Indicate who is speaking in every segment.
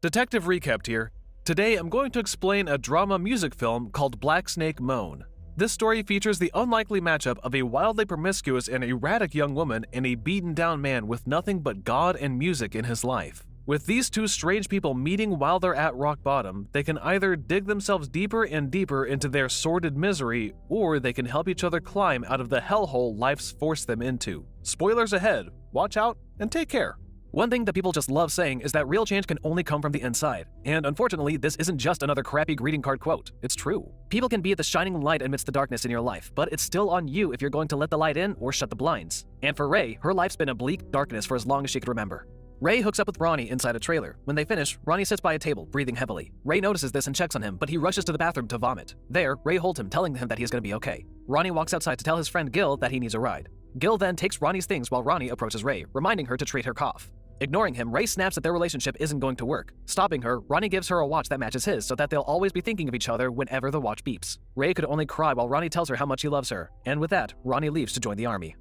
Speaker 1: Detective Recapped here. Today I'm going to explain a drama music film called Black Snake Moan. This story features the unlikely matchup of a wildly promiscuous and erratic young woman and a beaten down man with nothing but God and music in his life. With these two strange people meeting while they're at rock bottom, they can either dig themselves deeper and deeper into their sordid misery, or they can help each other climb out of the hellhole life's forced them into. Spoilers ahead, watch out, and take care. One thing that people just love saying is that real change can only come from the inside. And unfortunately, this isn't just another crappy greeting card quote. It's true. People can be the shining light amidst the darkness in your life, but it's still on you if you're going to let the light in or shut the blinds. And for Ray, her life's been a bleak darkness for as long as she could remember. Ray hooks up with Ronnie inside a trailer. When they finish, Ronnie sits by a table, breathing heavily. Ray notices this and checks on him, but he rushes to the bathroom to vomit. There, Ray holds him, telling him that he's going to be okay. Ronnie walks outside to tell his friend Gil that he needs a ride. Gil then takes Ronnie's things while Ronnie approaches Ray, reminding her to treat her cough. Ignoring him, Ray snaps that their relationship isn't going to work. Stopping her, Ronnie gives her a watch that matches his so that they'll always be thinking of each other whenever the watch beeps. Ray could only cry while Ronnie tells her how much he loves her, and with that, Ronnie leaves to join the army.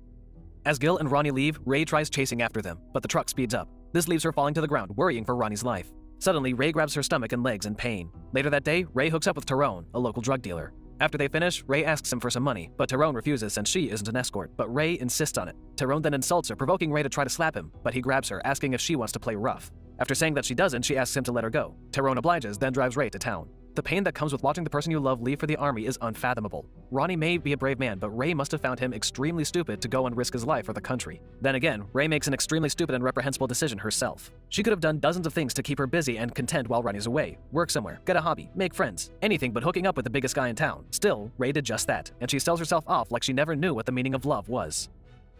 Speaker 1: As Gil and Ronnie leave, Ray tries chasing after them, but the truck speeds up. This leaves her falling to the ground, worrying for Ronnie's life. Suddenly, Ray grabs her stomach and legs in pain. Later that day, Ray hooks up with Tyrone, a local drug dealer. After they finish, Ray asks him for some money, but Tyrone refuses since she isn't an escort, but Ray insists on it. Tyrone then insults her, provoking Ray to try to slap him, but he grabs her, asking if she wants to play rough. After saying that she doesn't, she asks him to let her go. Tyrone obliges, then drives Ray to town. The pain that comes with watching the person you love leave for the army is unfathomable. Ronnie may be a brave man, but Ray must have found him extremely stupid to go and risk his life for the country. Then again, Ray makes an extremely stupid and reprehensible decision herself. She could have done dozens of things to keep her busy and content while Ronnie's away. Work somewhere, get a hobby, make friends, anything but hooking up with the biggest guy in town. Still, Ray did just that, and she sells herself off like she never knew what the meaning of love was.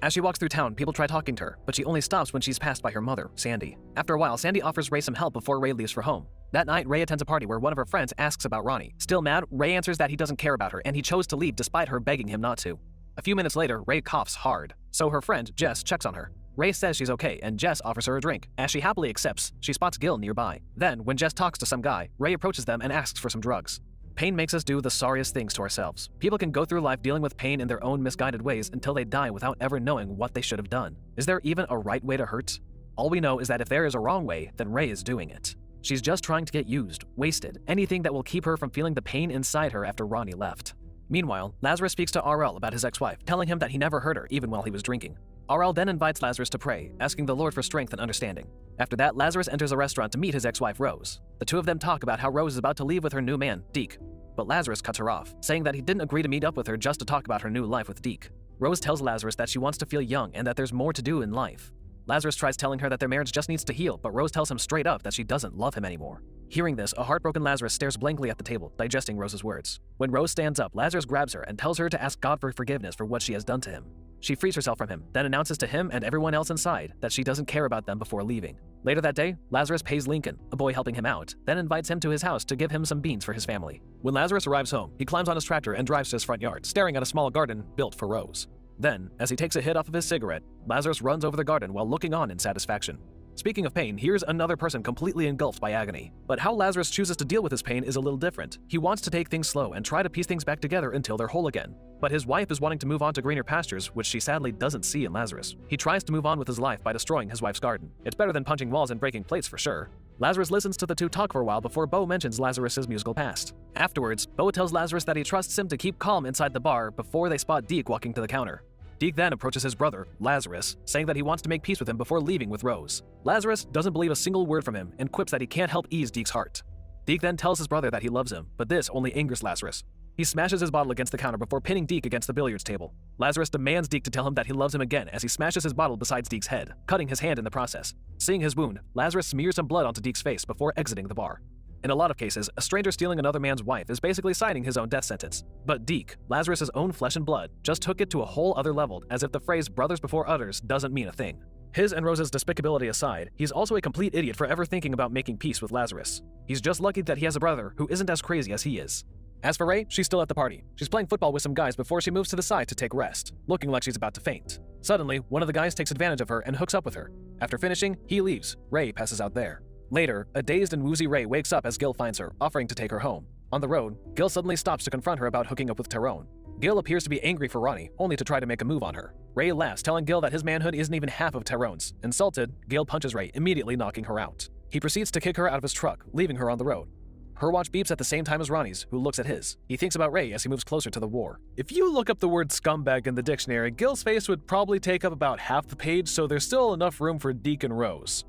Speaker 1: As she walks through town, people try talking to her, but she only stops when she's passed by her mother, Sandy. After a while, Sandy offers Ray some help before Ray leaves for home. That night, Ray attends a party where one of her friends asks about Ronnie. Still mad, Ray answers that he doesn't care about her and he chose to leave despite her begging him not to. A few minutes later, Ray coughs hard, so her friend, Jess, checks on her. Ray says she's okay and Jess offers her a drink. As she happily accepts, she spots Gil nearby. Then, when Jess talks to some guy, Ray approaches them and asks for some drugs. Pain makes us do the sorriest things to ourselves. People can go through life dealing with pain in their own misguided ways until they die without ever knowing what they should have done. Is there even a right way to hurt? All we know is that if there is a wrong way, then Ray is doing it. She's just trying to get used, wasted, anything that will keep her from feeling the pain inside her after Ronnie left. Meanwhile, Lazarus speaks to RL about his ex-wife, telling him that he never hurt her even while he was drinking. RL then invites Lazarus to pray, asking the Lord for strength and understanding. After that, Lazarus enters a restaurant to meet his ex-wife Rose. The two of them talk about how Rose is about to leave with her new man, Deke. But Lazarus cuts her off, saying that he didn't agree to meet up with her just to talk about her new life with Deke. Rose tells Lazarus that she wants to feel young and that there's more to do in life. Lazarus tries telling her that their marriage just needs to heal, but Rose tells him straight up that she doesn't love him anymore. Hearing this, a heartbroken Lazarus stares blankly at the table, digesting Rose's words. When Rose stands up, Lazarus grabs her and tells her to ask God for forgiveness for what she has done to him. She frees herself from him, then announces to him and everyone else inside that she doesn't care about them before leaving. Later that day, Lazarus pays Lincoln, a boy helping him out, then invites him to his house to give him some beans for his family. When Lazarus arrives home, he climbs on his tractor and drives to his front yard, staring at a small garden built for Rose. Then, as he takes a hit off of his cigarette, Lazarus runs over the garden while looking on in satisfaction. Speaking of pain, here's another person completely engulfed by agony. But how Lazarus chooses to deal with his pain is a little different. He wants to take things slow and try to piece things back together until they're whole again. But his wife is wanting to move on to greener pastures, which she sadly doesn't see in Lazarus. He tries to move on with his life by destroying his wife's garden. It's better than punching walls and breaking plates for sure. Lazarus listens to the two talk for a while before Bo mentions Lazarus's musical past. Afterwards, Bo tells Lazarus that he trusts him to keep calm inside the bar before they spot Deke walking to the counter. Deke then approaches his brother, Lazarus, saying that he wants to make peace with him before leaving with Rose. Lazarus doesn't believe a single word from him and quips that he can't help ease Deke's heart. Deke then tells his brother that he loves him, but this only angers Lazarus. He smashes his bottle against the counter before pinning Deke against the billiards table. Lazarus demands Deke to tell him that he loves him again as he smashes his bottle beside Deke's head, cutting his hand in the process. Seeing his wound, Lazarus smears some blood onto Deke's face before exiting the bar. In a lot of cases, a stranger stealing another man's wife is basically signing his own death sentence. But Deke, Lazarus' own flesh and blood, just took it to a whole other level, as if the phrase brothers before others doesn't mean a thing. His and Rose's despicability aside, he's also a complete idiot for ever thinking about making peace with Lazarus. He's just lucky that he has a brother who isn't as crazy as he is. As for Ray, she's still at the party. She's playing football with some guys before she moves to the side to take rest, looking like she's about to faint. Suddenly, one of the guys takes advantage of her and hooks up with her. After finishing, he leaves. Ray passes out there. Later, a dazed and woozy Ray wakes up as Gil finds her, offering to take her home. On the road, Gil suddenly stops to confront her about hooking up with Tyrone. Gil appears to be angry for Ronnie, only to try to make a move on her. Ray laughs, telling Gil that his manhood isn't even half of Tyrone's. Insulted, Gil punches Ray, immediately knocking her out. He proceeds to kick her out of his truck, leaving her on the road. Her watch beeps at the same time as Ronnie's, who looks at his. He thinks about Ray as he moves closer to the war. If you look up the word scumbag in the dictionary, Gil's face would probably take up about half the page, so there's still enough room for Deacon Rose.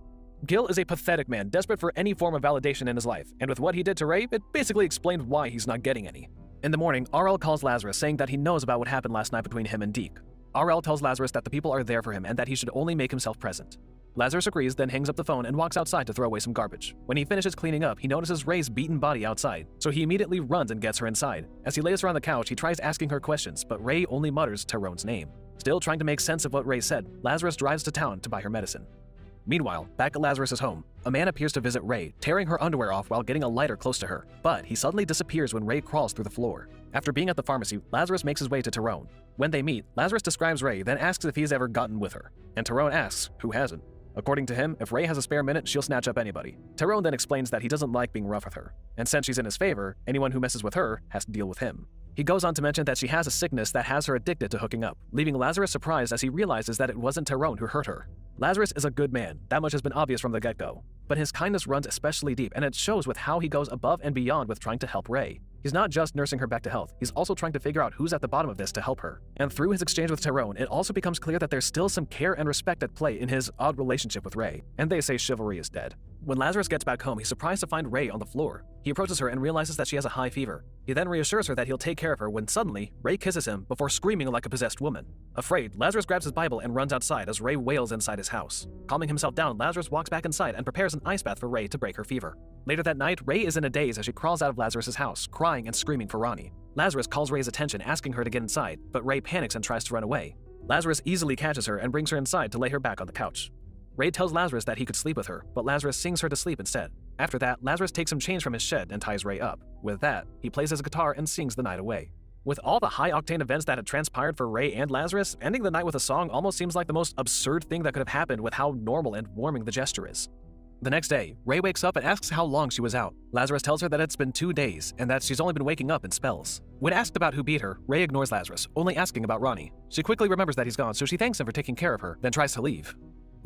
Speaker 1: Gil is a pathetic man, desperate for any form of validation in his life, and with what he did to Ray, it basically explained why he's not getting any. In the morning, RL calls Lazarus, saying that he knows about what happened last night between him and Deke. RL tells Lazarus that the people are there for him and that he should only make himself present. Lazarus agrees, then hangs up the phone and walks outside to throw away some garbage. When he finishes cleaning up, he notices Ray's beaten body outside, so he immediately runs and gets her inside. As he lays her on the couch, he tries asking her questions, but Ray only mutters Tyrone's name. Still trying to make sense of what Ray said, Lazarus drives to town to buy her medicine. Meanwhile, back at Lazarus's home, a man appears to visit Ray, tearing her underwear off while getting a lighter close to her, but he suddenly disappears when Ray crawls through the floor. After being at the pharmacy, Lazarus makes his way to Tyrone. When they meet, Lazarus describes Ray, then asks if he's ever gotten with her, and Tyrone asks who hasn't. According to him, if Ray has a spare minute, she'll snatch up anybody. Tyrone then explains that he doesn't like being rough with her, and since she's in his favor, anyone who messes with her has to deal with him. He goes on to mention that she has a sickness that has her addicted to hooking up, leaving Lazarus surprised as he realizes that it wasn't Tyrone who hurt her. Lazarus is a good man, that much has been obvious from the get-go. But his kindness runs especially deep, and it shows with how he goes above and beyond with trying to help Ray. He's not just nursing her back to health, he's also trying to figure out who's at the bottom of this to help her. And through his exchange with Tyrone, it also becomes clear that there's still some care and respect at play in his odd relationship with Ray. And they say chivalry is dead. When Lazarus gets back home, he's surprised to find Ray on the floor. He approaches her and realizes that she has a high fever. He then reassures her that he'll take care of her when suddenly, Ray kisses him before screaming like a possessed woman. Afraid, Lazarus grabs his Bible and runs outside as Ray wails inside his house. Calming himself down, Lazarus walks back inside and prepares an ice bath for Ray to break her fever. Later that night, Ray is in a daze as she crawls out of Lazarus's house, crying and screaming for Ronnie. Lazarus calls Ray's attention, asking her to get inside, but Ray panics and tries to run away. Lazarus easily catches her and brings her inside to lay her back on the couch. Ray tells Lazarus that he could sleep with her, but Lazarus sings her to sleep instead. After that, Lazarus takes some chains from his shed and ties Ray up. With that, he plays his guitar and sings the night away. With all the high-octane events that had transpired for Ray and Lazarus, ending the night with a song almost seems like the most absurd thing that could have happened with how normal and warming the gesture is. The next day, Ray wakes up and asks how long she was out. Lazarus tells her that it's been 2 days, and that she's only been waking up in spells. When asked about who beat her, Ray ignores Lazarus, only asking about Ronnie. She quickly remembers that he's gone, so she thanks him for taking care of her, then tries to leave.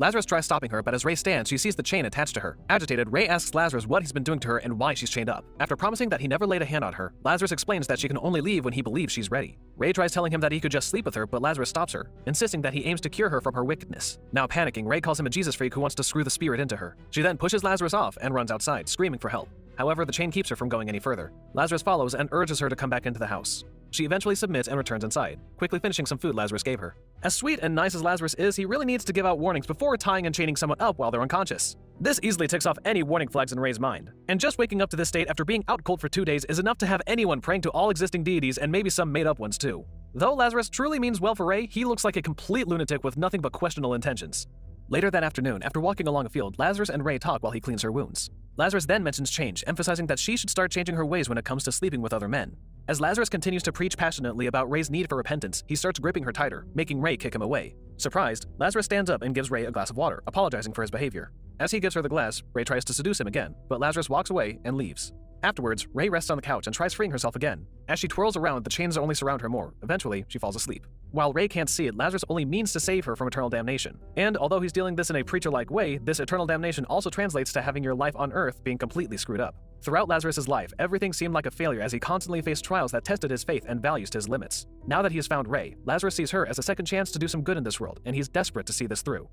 Speaker 1: Lazarus tries stopping her, but as Ray stands, she sees the chain attached to her. Agitated, Ray asks Lazarus what he's been doing to her and why she's chained up. After promising that he never laid a hand on her, Lazarus explains that she can only leave when he believes she's ready. Ray tries telling him that he could just sleep with her, but Lazarus stops her, insisting that he aims to cure her from her wickedness. Now panicking, Ray calls him a Jesus freak who wants to screw the spirit into her. She then pushes Lazarus off and runs outside, screaming for help. However, the chain keeps her from going any further. Lazarus follows and urges her to come back into the house. She eventually submits and returns inside, quickly finishing some food Lazarus gave her. As sweet and nice as Lazarus is, he really needs to give out warnings before tying and chaining someone up while they're unconscious. This easily ticks off any warning flags in Ray's mind. And just waking up to this state after being out cold for 2 days is enough to have anyone praying to all existing deities and maybe some made-up ones too. Though Lazarus truly means well for Ray, he looks like a complete lunatic with nothing but questionable intentions. Later that afternoon, after walking along a field, Lazarus and Ray talk while he cleans her wounds. Lazarus then mentions change, emphasizing that she should start changing her ways when it comes to sleeping with other men. As Lazarus continues to preach passionately about Ray's need for repentance, he starts gripping her tighter, making Ray kick him away. Surprised, Lazarus stands up and gives Ray a glass of water, apologizing for his behavior. As he gives her the glass, Ray tries to seduce him again, but Lazarus walks away and leaves. Afterwards, Ray rests on the couch and tries freeing herself again. As she twirls around, the chains only surround her more. Eventually, she falls asleep. While Ray can't see it, Lazarus only means to save her from eternal damnation. And although he's dealing this in a preacher-like way, this eternal damnation also translates to having your life on Earth being completely screwed up. Throughout Lazarus's life, everything seemed like a failure as he constantly faced trials that tested his faith and values to his limits. Now that he has found Ray, Lazarus sees her as a second chance to do some good in this world, and he's desperate to see this through.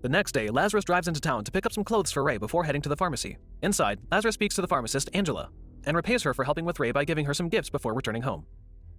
Speaker 1: The next day, Lazarus drives into town to pick up some clothes for Ray before heading to the pharmacy. Inside, Lazarus speaks to the pharmacist, Angela, and repays her for helping with Ray by giving her some gifts before returning home.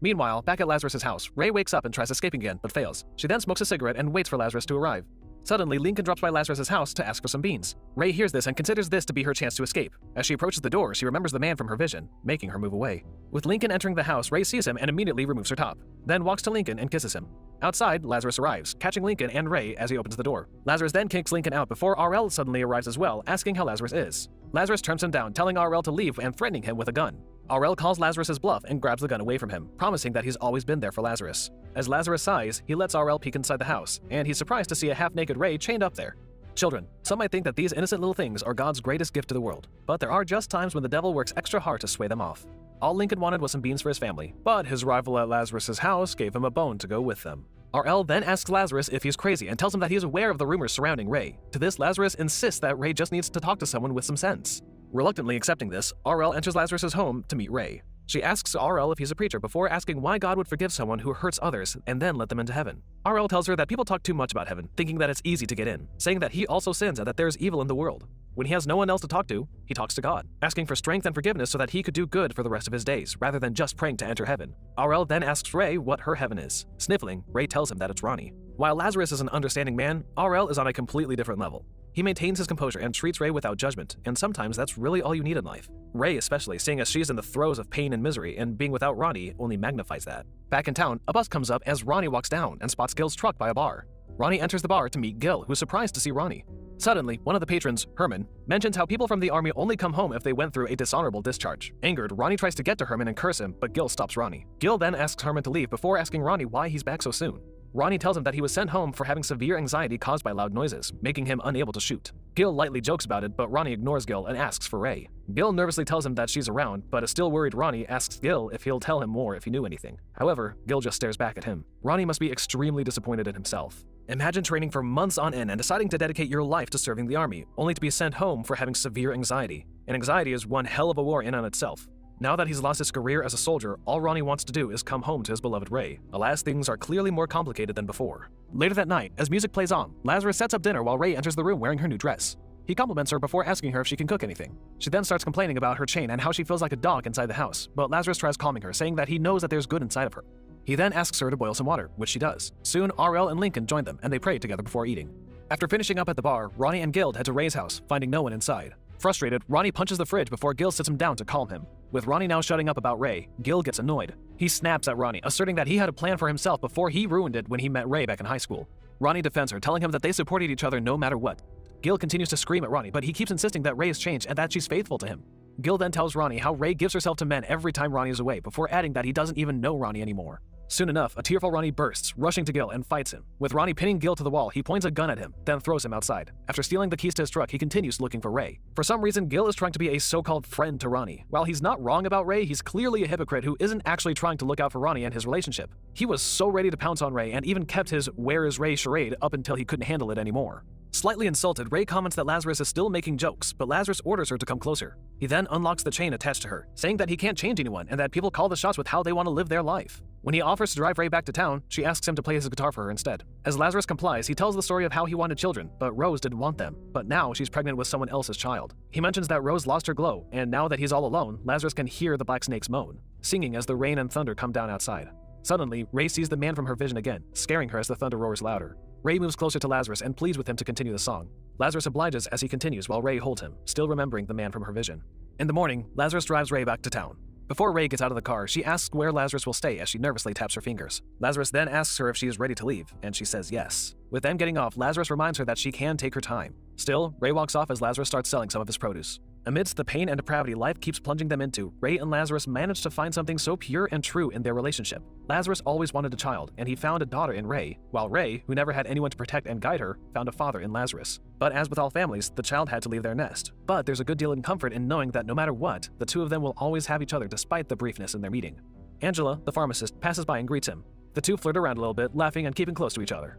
Speaker 1: Meanwhile, back at Lazarus's house, Ray wakes up and tries escaping again, but fails. She then smokes a cigarette and waits for Lazarus to arrive. Suddenly, Lincoln drops by Lazarus's house to ask for some beans. Ray hears this and considers this to be her chance to escape. As she approaches the door, she remembers the man from her vision, making her move away. With Lincoln entering the house, Ray sees him and immediately removes her top, then walks to Lincoln and kisses him. Outside, Lazarus arrives, catching Lincoln and Ray as he opens the door. Lazarus then kicks Lincoln out before RL suddenly arrives as well, asking how Lazarus is. Lazarus turns him down, telling RL to leave and threatening him with a gun. RL calls Lazarus's bluff and grabs the gun away from him, promising that he's always been there for Lazarus. As Lazarus sighs, he lets RL peek inside the house, and he's surprised to see a half-naked Ray chained up there. Children, some might think that these innocent little things are God's greatest gift to the world, but there are just times when the devil works extra hard to sway them off. All Lincoln wanted was some beans for his family, but his rival at Lazarus's house gave him a bone to go with them. RL then asks Lazarus if he's crazy and tells him that he is aware of the rumors surrounding Ray. To this, Lazarus insists that Ray just needs to talk to someone with some sense. Reluctantly accepting this, RL enters Lazarus's home to meet Ray. She asks RL if he's a preacher before asking why God would forgive someone who hurts others and then let them into heaven. RL tells her that people talk too much about heaven, thinking that it's easy to get in, saying that he also sins and that there's evil in the world. When he has no one else to talk to, he talks to God, asking for strength and forgiveness so that he could do good for the rest of his days, rather than just praying to enter heaven. RL then asks Ray what her heaven is. Sniffling, Ray tells him that it's Ronnie. While Lazarus is an understanding man, RL is on a completely different level. He maintains his composure and treats Ray without judgment, and sometimes that's really all you need in life. Ray especially, seeing as she's in the throes of pain and misery, and being without Ronnie only magnifies that. Back in town, a bus comes up as Ronnie walks down and spots Gil's truck by a bar. Ronnie enters the bar to meet Gil, who's surprised to see Ronnie. Suddenly, one of the patrons, Herman, mentions how people from the army only come home if they went through a dishonorable discharge. Angered, Ronnie tries to get to Herman and curse him, but Gil stops Ronnie. Gil then asks Herman to leave before asking Ronnie why he's back so soon. Ronnie tells him that he was sent home for having severe anxiety caused by loud noises, making him unable to shoot. Gil lightly jokes about it, but Ronnie ignores Gil and asks for Ray. Gil nervously tells him that she's around, but a still worried Ronnie asks Gil if he'll tell him more if he knew anything. However, Gil just stares back at him. Ronnie must be extremely disappointed in himself. Imagine training for months on end and deciding to dedicate your life to serving the army, only to be sent home for having severe anxiety. And anxiety is one hell of a war in on itself. Now that he's lost his career as a soldier, all Ronnie wants to do is come home to his beloved Ray. Alas, things are clearly more complicated than before. Later that night, as music plays on, Lazarus sets up dinner while Ray enters the room wearing her new dress. He compliments her before asking her if she can cook anything. She then starts complaining about her chain and how she feels like a dog inside the house, but Lazarus tries calming her, saying that he knows that there's good inside of her. He then asks her to boil some water, which she does. Soon, RL and Lincoln join them, and they pray together before eating. After finishing up at the bar, Ronnie and Gil head to Ray's house, finding no one inside. Frustrated, Ronnie punches the fridge before Gil sits him down to calm him. With Ronnie now shutting up about Ray, Gil gets annoyed. He snaps at Ronnie, asserting that he had a plan for himself before he ruined it when he met Ray back in high school. Ronnie defends her, telling him that they supported each other no matter what. Gil continues to scream at Ronnie, but he keeps insisting that Ray has changed and that she's faithful to him. Gil then tells Ronnie how Ray gives herself to men every time Ronnie is away, before adding that he doesn't even know Ronnie anymore. Soon enough, a tearful Ronnie bursts, rushing to Gil and fights him. With Ronnie pinning Gil to the wall, he points a gun at him, then throws him outside. After stealing the keys to his truck, he continues looking for Ray. For some reason, Gil is trying to be a so-called friend to Ronnie. While he's not wrong about Ray, he's clearly a hypocrite who isn't actually trying to look out for Ronnie and his relationship. He was so ready to pounce on Ray and even kept his "Where is Ray" charade up until he couldn't handle it anymore. Slightly insulted, Ray comments that Lazarus is still making jokes, but Lazarus orders her to come closer. He then unlocks the chain attached to her, saying that he can't change anyone and that people call the shots with how they want to live their life. When he offers to drive Ray back to town, she asks him to play his guitar for her instead. As Lazarus complies, he tells the story of how he wanted children, but Rose didn't want them. But now she's pregnant with someone else's child. He mentions that Rose lost her glow, and now that he's all alone, Lazarus can hear the black snakes moan, singing as the rain and thunder come down outside. Suddenly, Ray sees the man from her vision again, scaring her as the thunder roars louder. Ray moves closer to Lazarus and pleads with him to continue the song. Lazarus obliges as he continues while Ray holds him, still remembering the man from her vision. In the morning, Lazarus drives Ray back to town. Before Ray gets out of the car, she asks where Lazarus will stay as she nervously taps her fingers. Lazarus then asks her if she is ready to leave, and she says yes. With them getting off, Lazarus reminds her that she can take her time. Still, Ray walks off as Lazarus starts selling some of his produce. Amidst the pain and depravity life keeps plunging them into, Ray and Lazarus manage to find something so pure and true in their relationship. Lazarus always wanted a child, and he found a daughter in Ray, while Ray, who never had anyone to protect and guide her, found a father in Lazarus. But as with all families, the child had to leave their nest. But there's a good deal of comfort in knowing that no matter what, the two of them will always have each other despite the briefness in their meeting. Angela, the pharmacist, passes by and greets him. The two flirt around a little bit, laughing and keeping close to each other.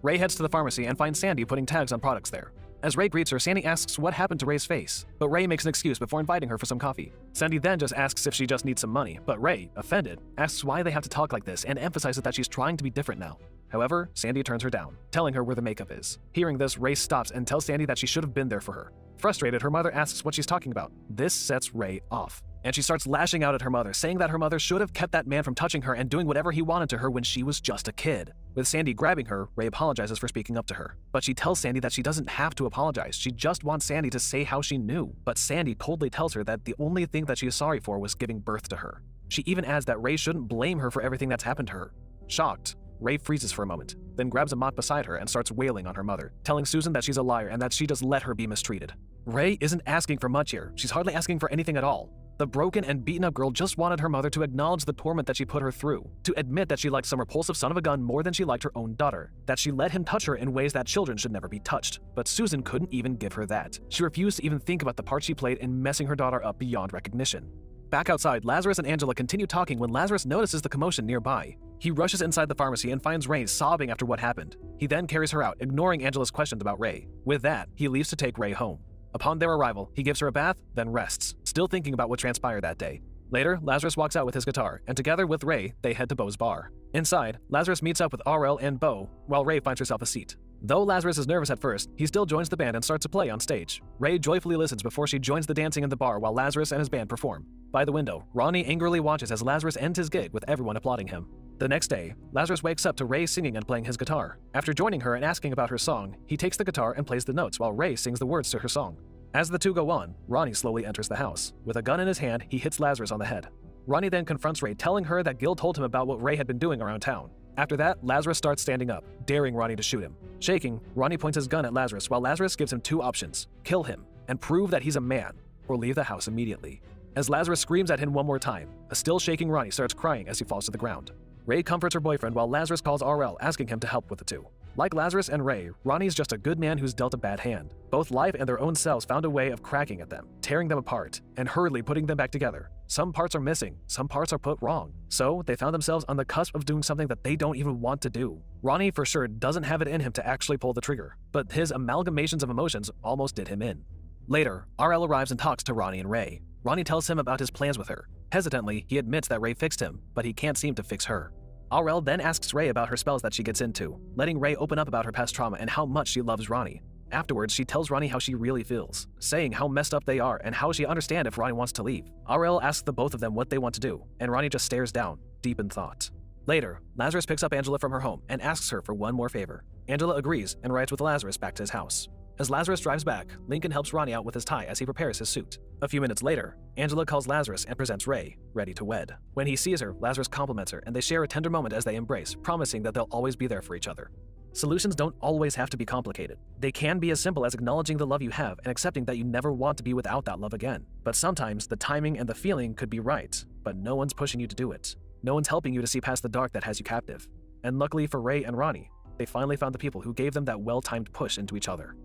Speaker 1: Ray heads to the pharmacy and finds Sandy putting tags on products there. As Ray greets her, Sandy asks what happened to Ray's face, but Ray makes an excuse before inviting her for some coffee. Sandy then just asks if she just needs some money, but Ray, offended, asks why they have to talk like this and emphasizes that she's trying to be different now. However, Sandy turns her down, telling her where the makeup is. Hearing this, Ray stops and tells Sandy that she should have been there for her. Frustrated, her mother asks what she's talking about. This sets Ray off, and she starts lashing out at her mother, saying that her mother should have kept that man from touching her and doing whatever he wanted to her when she was just a kid. With Sandy grabbing her, Ray apologizes for speaking up to her. But she tells Sandy that she doesn't have to apologize, she just wants Sandy to say how she knew. But Sandy coldly tells her that the only thing that she is sorry for was giving birth to her. She even adds that Ray shouldn't blame her for everything that's happened to her. Shocked, Ray freezes for a moment, then grabs a mop beside her and starts wailing on her mother, telling Susan that she's a liar and that she just let her be mistreated. Ray isn't asking for much here, she's hardly asking for anything at all. The broken and beaten up girl just wanted her mother to acknowledge the torment that she put her through, to admit that she liked some repulsive son of a gun more than she liked her own daughter, that she let him touch her in ways that children should never be touched. But Susan couldn't even give her that. She refused to even think about the part she played in messing her daughter up beyond recognition. Back outside, Lazarus and Angela continue talking when Lazarus notices the commotion nearby. He rushes inside the pharmacy and finds Ray sobbing after what happened. He then carries her out, ignoring Angela's questions about Ray. With that, he leaves to take Ray home. Upon their arrival, he gives her a bath, then rests, still thinking about what transpired that day. Later, Lazarus walks out with his guitar, and together with Ray, they head to Beau's bar. Inside, Lazarus meets up with RL and Beau, while Ray finds herself a seat. Though Lazarus is nervous at first, he still joins the band and starts to play on stage. Ray joyfully listens before she joins the dancing in the bar while Lazarus and his band perform. By the window, Ronnie angrily watches as Lazarus ends his gig with everyone applauding him. The next day, Lazarus wakes up to Ray singing and playing his guitar. After joining her and asking about her song, he takes the guitar and plays the notes while Ray sings the words to her song. As the two go on, Ronnie slowly enters the house. With a gun in his hand, he hits Lazarus on the head. Ronnie then confronts Ray, telling her that Gil told him about what Ray had been doing around town. After that, Lazarus starts standing up, daring Ronnie to shoot him. Shaking, Ronnie points his gun at Lazarus while Lazarus gives him two options: kill him and prove that he's a man, or leave the house immediately. As Lazarus screams at him one more time, a still shaking Ronnie starts crying as he falls to the ground. Ray comforts her boyfriend while Lazarus calls RL, asking him to help with the two. Like Lazarus and Ray, Ronnie's just a good man who's dealt a bad hand. Both life and their own selves found a way of cracking at them, tearing them apart, and hurriedly putting them back together. Some parts are missing, some parts are put wrong. So they found themselves on the cusp of doing something that they don't even want to do. Ronnie for sure doesn't have it in him to actually pull the trigger, but his amalgamations of emotions almost did him in. Later, RL arrives and talks to Ronnie and Ray. Ronnie tells him about his plans with her. Hesitantly, he admits that Ray fixed him, but he can't seem to fix her. RL then asks Ray about her spells that she gets into, letting Ray open up about her past trauma and how much she loves Ronnie. Afterwards, she tells Ronnie how she really feels, saying how messed up they are and how she understands if Ronnie wants to leave. RL asks the both of them what they want to do, and Ronnie just stares down, deep in thought. Later, Lazarus picks up Angela from her home and asks her for one more favor. Angela agrees and rides with Lazarus back to his house. As Lazarus drives back, Lincoln helps Ronnie out with his tie as he prepares his suit. A few minutes later, Angela calls Lazarus and presents Ray, ready to wed. When he sees her, Lazarus compliments her and they share a tender moment as they embrace, promising that they'll always be there for each other. Solutions don't always have to be complicated. They can be as simple as acknowledging the love you have and accepting that you never want to be without that love again. But sometimes the timing and the feeling could be right, but no one's pushing you to do it. No one's helping you to see past the dark that has you captive. And luckily for Ray and Ronnie, they finally found the people who gave them that well-timed push into each other.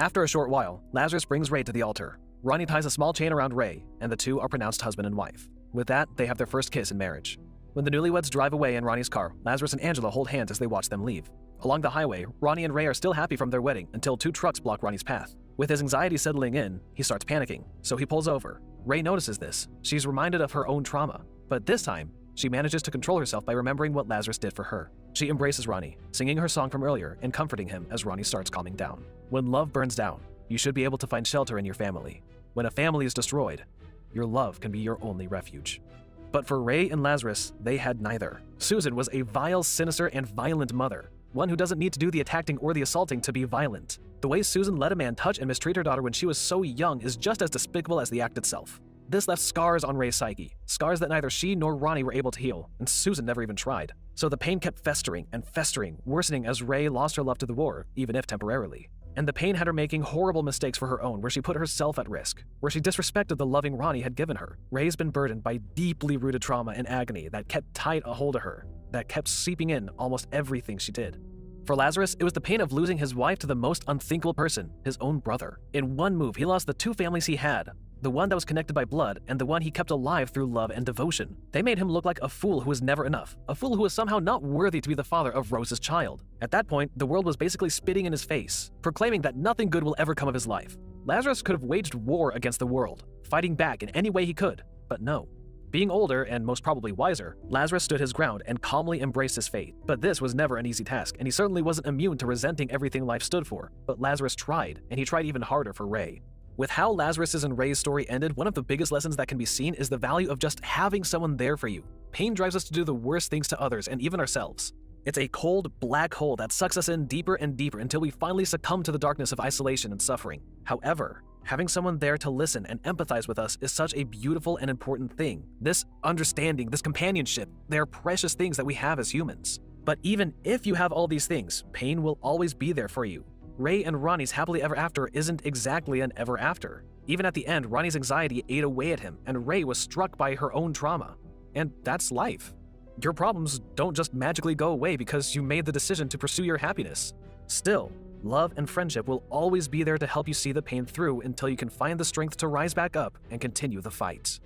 Speaker 1: After a short while, Lazarus brings Ray to the altar. Ronnie ties a small chain around Ray, and the two are pronounced husband and wife. With that, they have their first kiss in marriage. When the newlyweds drive away in Ronnie's car, Lazarus and Angela hold hands as they watch them leave. Along the highway, Ronnie and Ray are still happy from their wedding until two trucks block Ronnie's path. With his anxiety settling in, he starts panicking, so he pulls over. Ray notices this. She's reminded of her own trauma, but this time, she manages to control herself by remembering what Lazarus did for her. She embraces Ronnie, singing her song from earlier and comforting him as Ronnie starts calming down. When love burns down, you should be able to find shelter in your family. When a family is destroyed, your love can be your only refuge. But for Ray and Lazarus, they had neither. Susan was a vile, sinister, and violent mother, one who doesn't need to do the attacking or the assaulting to be violent. The way Susan let a man touch and mistreat her daughter when she was so young is just as despicable as the act itself. This left scars on Ray's psyche, scars that neither she nor Ronnie were able to heal, and Susan never even tried. So the pain kept festering and festering, worsening as Ray lost her love to the war, even if temporarily. And the pain had her making horrible mistakes for her own, where she put herself at risk, where she disrespected the loving Ronnie had given her. Ray's been burdened by deeply rooted trauma and agony that kept tight a hold of her, that kept seeping in almost everything she did. For Lazarus, it was the pain of losing his wife to the most unthinkable person, his own brother. In one move, he lost the two families he had, the one that was connected by blood and the one he kept alive through love and devotion. They made him look like a fool who was never enough, a fool who was somehow not worthy to be the father of Rose's child. At that point, the world was basically spitting in his face, proclaiming that nothing good will ever come of his life. Lazarus could have waged war against the world, fighting back in any way he could, but no. Being older and most probably wiser, Lazarus stood his ground and calmly embraced his fate. But this was never an easy task, and he certainly wasn't immune to resenting everything life stood for. But Lazarus tried, and he tried even harder for Ray. With how Lazarus's and Ray's story ended, one of the biggest lessons that can be seen is the value of just having someone there for you. Pain drives us to do the worst things to others and even ourselves. It's a cold, black hole that sucks us in deeper and deeper until we finally succumb to the darkness of isolation and suffering. However, having someone there to listen and empathize with us is such a beautiful and important thing. This understanding, this companionship, they're precious things that we have as humans. But even if you have all these things, pain will always be there for you. Ray and Ronnie's happily ever after isn't exactly an ever after. Even at the end, Ronnie's anxiety ate away at him, and Ray was struck by her own trauma. And that's life. Your problems don't just magically go away because you made the decision to pursue your happiness. Still, love and friendship will always be there to help you see the pain through until you can find the strength to rise back up and continue the fight.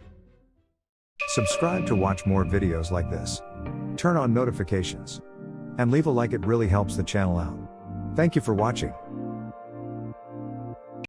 Speaker 2: Subscribe to watch more videos like this. Turn on notifications. And leave a like, it really helps the channel out. Thank you for watching.